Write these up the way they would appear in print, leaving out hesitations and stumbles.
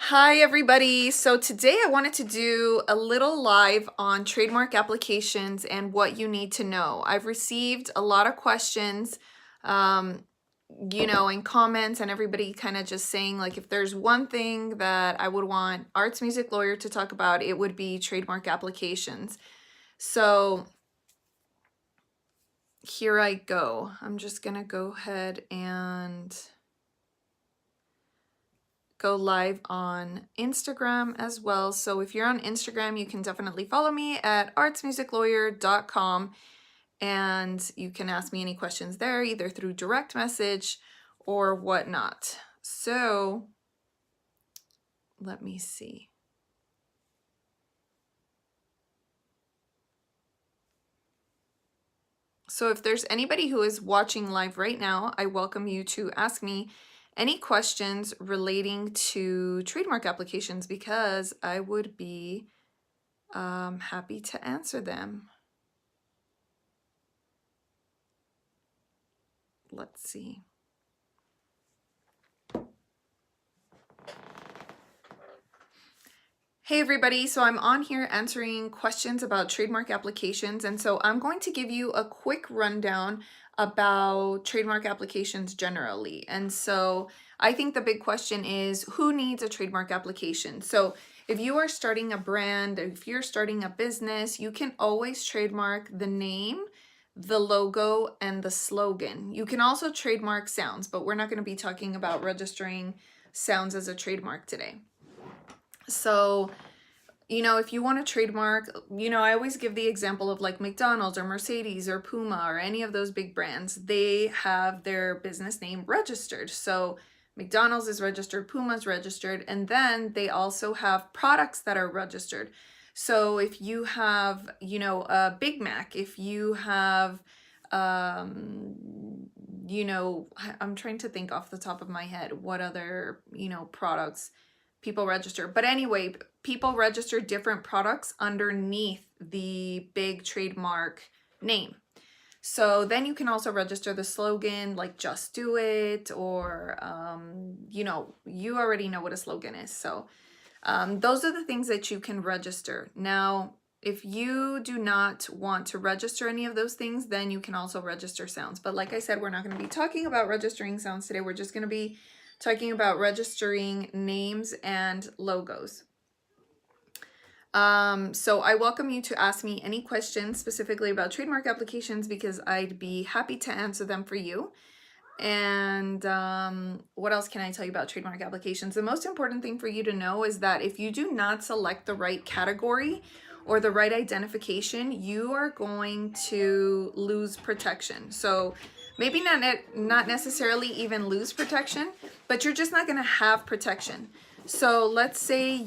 Hi everybody. So today I wanted to do a little live on trademark applications and what you need to know. I've received a lot of questions, in comments, and everybody kind of just saying like if there's one thing that I would want Arts Music Lawyer to talk about, it would be trademark applications. So here I go. I'm just gonna go ahead and go live on Instagram as well. So if you're on Instagram, you can definitely follow me at artsmusiclawyer.com, and you can ask me any questions there, either through direct message or whatnot. So let me see. So if there's anybody who is watching live right now, I welcome you to ask me any questions relating to trademark applications, because I would be happy to answer them. Let's see. Hey everybody, so I'm on here answering questions about trademark applications, and so I'm going to give you a quick rundown about trademark applications generally. And so I think the big question is, who needs a trademark application? So if you are starting a brand, if you're starting a business, you can always trademark the name, the logo, and the slogan. You can also trademark sounds, but we're not going to be talking about registering sounds as a trademark today. So, if you want to trademark, I always give the example of like McDonald's or Mercedes or Puma or any of those big brands. They have their business name registered. So McDonald's is registered, Puma's registered, and then they also have products that are registered. So if you have, a Big Mac, if you have, I'm trying to think off the top of my head what other, products people register. But anyway, people register different products underneath the big trademark name. So then you can also register the slogan like "Just Do It," or, you already know what a slogan is. So those are the things that you can register. Now, if you do not want to register any of those things, then you can also register sounds. But like I said, we're not going to be talking about registering sounds today. We're just going to be talking about registering names and logos. So I welcome you to ask me any questions specifically about trademark applications, because I'd be happy to answer them for you. And what else can I tell you about trademark applications? The most important thing for you to know is that if you do not select the right category or the right identification, you are going to lose protection. So maybe not necessarily even lose protection, but you're just not going to have protection. So let's say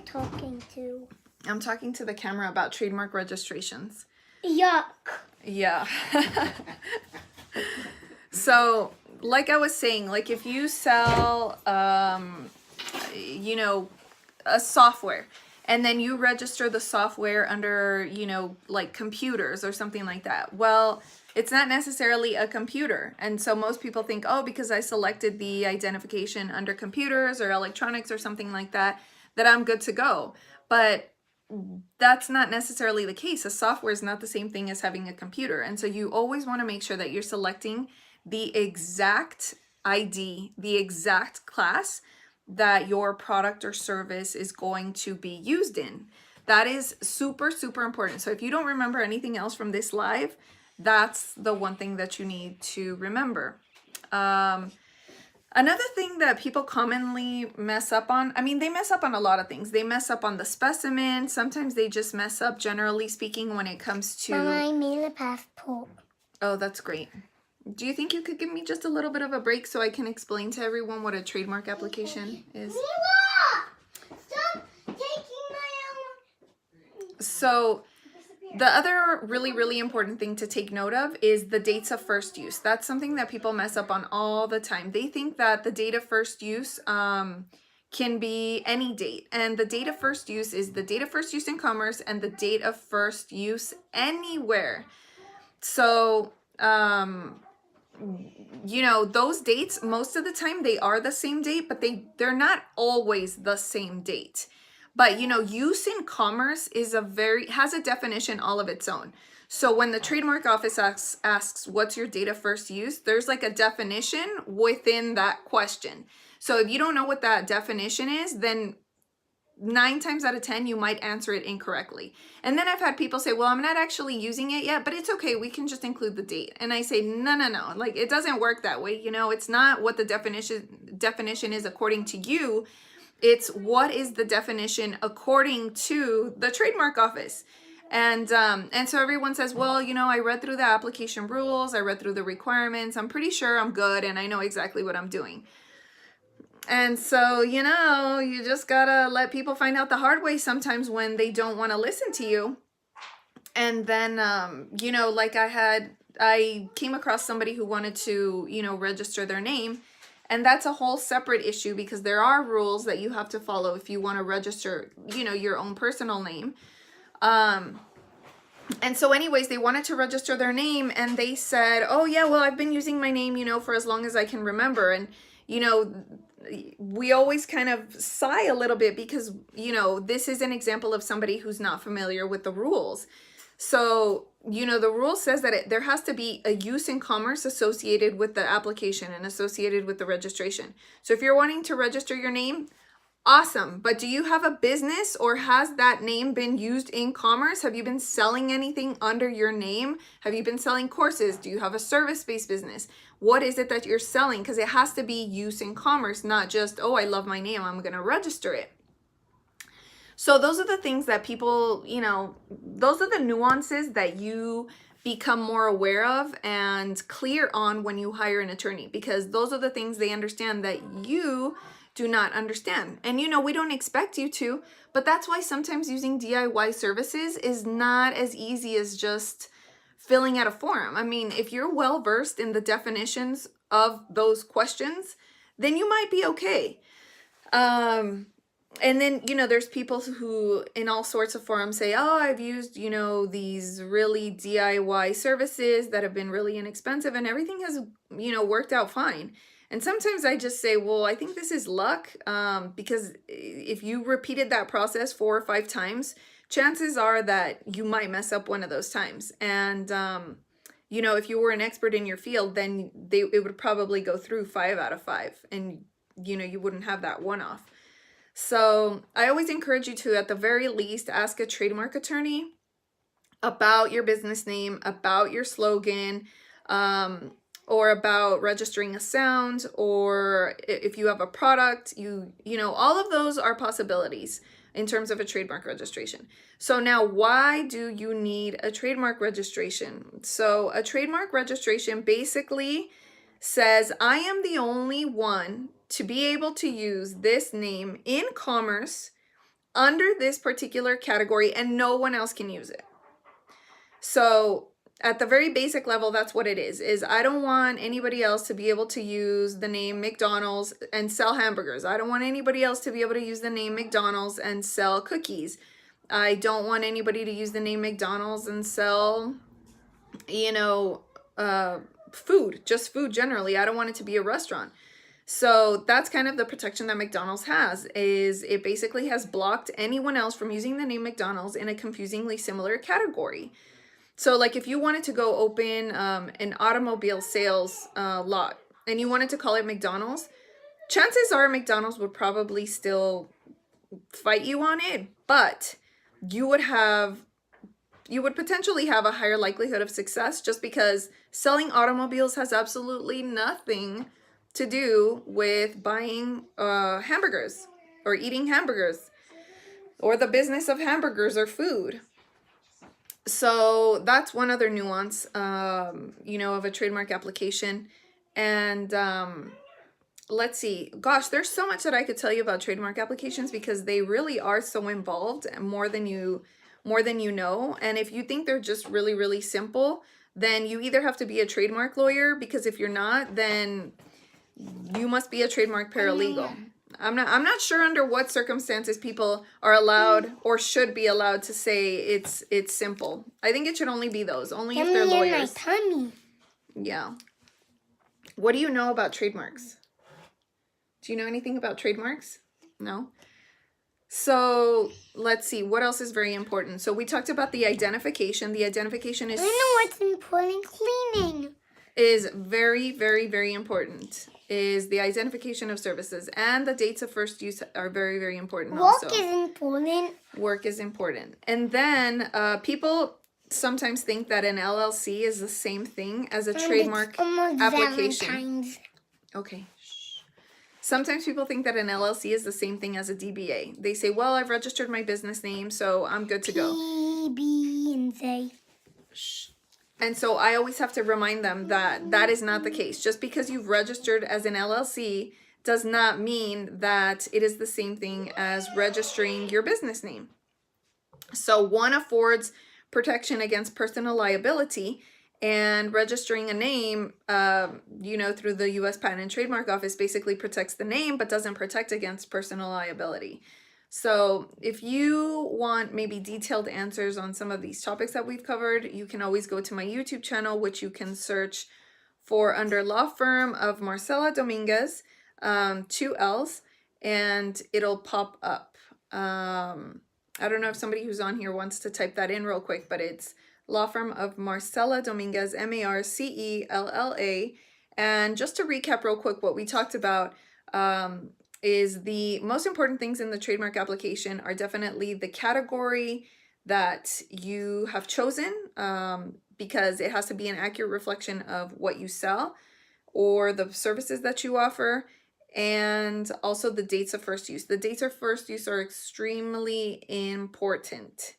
talking to? I'm talking to the camera about trademark registrations. Yuck. Yeah. So like I was saying, like if you sell, a software, and then you register the software under, like computers or something like that. Well, it's not necessarily a computer. And so most people think, oh, because I selected the identification under computers or electronics or something like that, that I'm good to go. But that's not necessarily the case. A software is not the same thing as having a computer. And so you always want to make sure that you're selecting the exact ID, the exact class that your product or service is going to be used in. That is super, super important. So if you don't remember anything else from this live, that's the one thing that you need to remember. Another thing that people commonly mess up on, they mess up on a lot of things. They mess up on the specimen. Sometimes they just mess up, generally speaking, when it comes to... Mama, I made a passport. Oh, that's great. Do you think you could give me just a little bit of a break so I can explain to everyone what a trademark application is? Mila! Stop taking my So the other really, really important thing to take note of is the dates of first use. That's something that people mess up on all the time. They think that the date of first use can be any date. And the date of first use is the date of first use in commerce and the date of first use anywhere. So you know, those dates, most of the time they are the same date, but they're not always the same date. But, you know, use in commerce is has a definition all of its own. So when the trademark office asks what's your date of first use, there's like a definition within that question. So if you don't know what that definition is, then 9 times out of 10, you might answer it incorrectly. And then I've had people say, well, I'm not actually using it yet, but it's okay. We can just include the date. And I say, no, no, no. Like, it doesn't work that way. You know, it's not what the definition is according to you. It's what is the definition according to the trademark office. And so everyone says, well, you know, I read through the application rules. I read through the requirements. I'm pretty sure I'm good. And I know exactly what I'm doing. And so, you know, you just gotta let people find out the hard way sometimes when they don't want to listen to you. And then, you know, like I came across somebody who wanted to, you know, register their name. And that's a whole separate issue because there are rules that you have to follow if you want to register, you know, your own personal name. And so anyways, they wanted to register their name and they said, oh yeah, well, I've been using my name, you know, for as long as I can remember. And, you know, we always kind of sigh a little bit because, you know, this is an example of somebody who's not familiar with the rules. So, you know, the rule says that there has to be a use in commerce associated with the application and associated with the registration. So if you're wanting to register your name, awesome. But do you have a business or has that name been used in commerce? Have you been selling anything under your name? Have you been selling courses? Do you have a service-based business? What is it that you're selling? Because it has to be use in commerce, not just, oh, I love my name, I'm going to register it. So those are the things that people, you know, those are the nuances that you become more aware of and clear on when you hire an attorney, because those are the things they understand that you do not understand. And you know, we don't expect you to, but that's why sometimes using DIY services is not as easy as just filling out a form. I mean, if you're well versed in the definitions of those questions, then you might be okay. And then, you know, there's people who in all sorts of forums say, oh, I've used, you know, these really DIY services that have been really inexpensive and everything has, you know, worked out fine. And sometimes I just say, well, I think this is luck, because if you repeated that process 4 or 5 times, chances are that you might mess up one of those times. And, you know, if you were an expert in your field, then it would probably go through 5 out of 5 and, you know, you wouldn't have that one-off. So I always encourage you to, at the very least, ask a trademark attorney about your business name, about your slogan, or about registering a sound, or if you have a product, you know, all of those are possibilities in terms of a trademark registration. So now, why do you need a trademark registration? So a trademark registration basically says, I am the only one to be able to use this name in commerce under this particular category, and no one else can use it. So at the very basic level, that's what it is I don't want anybody else to be able to use the name McDonald's and sell hamburgers. I don't want anybody else to be able to use the name McDonald's and sell cookies. I don't want anybody to use the name McDonald's and sell, you know, food, just food generally. I don't want it to be a restaurant. So that's kind of the protection that McDonald's has, is it basically has blocked anyone else from using the name McDonald's in a confusingly similar category. So like if you wanted to go open an automobile sales lot and you wanted to call it McDonald's, chances are McDonald's would probably still fight you on it, but you would potentially have a higher likelihood of success just because selling automobiles has absolutely nothing to do with buying hamburgers or eating hamburgers or the business of hamburgers or food. So that's one other nuance, you know, of a trademark application. And let's see, gosh, there's so much that I could tell you about trademark applications because they really are so involved, more than you know. And if you think they're just really, really simple, then you either have to be a trademark lawyer, because if you're not, then you must be a trademark paralegal. I'm not sure under what circumstances people are allowed or should be allowed to say it's simple. I think it should only be those, only if they're lawyers. My tummy. Yeah. What do you know about trademarks? Do you know anything about trademarks? No? So let's see, what else is very important? So we talked about the identification. The identification is... I know what's important. Cleaning. Is very, very, very important. Is the identification of services, and the dates of first use are very, very important also. Work is important. Work is important. And then people sometimes think that an LLC is the same thing as a trademark application. Valentine's. Okay. Sometimes people think that an LLC is the same thing as a DBA. They say, well, I've registered my business name, so I'm good to go. PB and say. And so I always have to remind them that that is not the case. Just because you've registered as an LLC does not mean that it is the same thing as registering your business name. So one affords protection against personal liability, and registering a name, through the U.S. Patent and Trademark Office basically protects the name, but doesn't protect against personal liability. So if you want maybe detailed answers on some of these topics that we've covered, you can always go to my YouTube channel, which you can search for under Law Firm of Marcella Dominguez, 2 L's, and it'll pop up. I don't know if somebody who's on here wants to type that in real quick, but it's Law Firm of Marcella Dominguez, Marcella. And just to recap real quick, what we talked about is the most important things in the trademark application are definitely the category that you have chosen, because it has to be an accurate reflection of what you sell or the services that you offer, and also the dates of first use. The dates of first use are extremely important.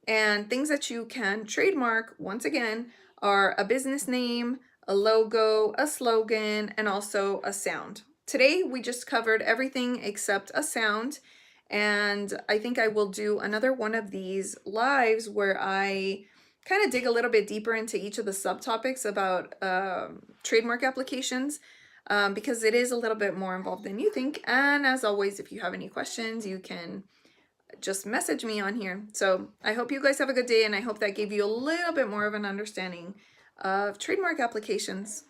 And things that you can trademark, once again, are a business name, a logo, a slogan, and also a sound. Today, we just covered everything except a sound, and I think I will do another one of these lives where I kind of dig a little bit deeper into each of the subtopics about trademark applications, because it is a little bit more involved than you think. And as always, if you have any questions, you can just message me on here. So I hope you guys have a good day, and I hope that gave you a little bit more of an understanding of trademark applications.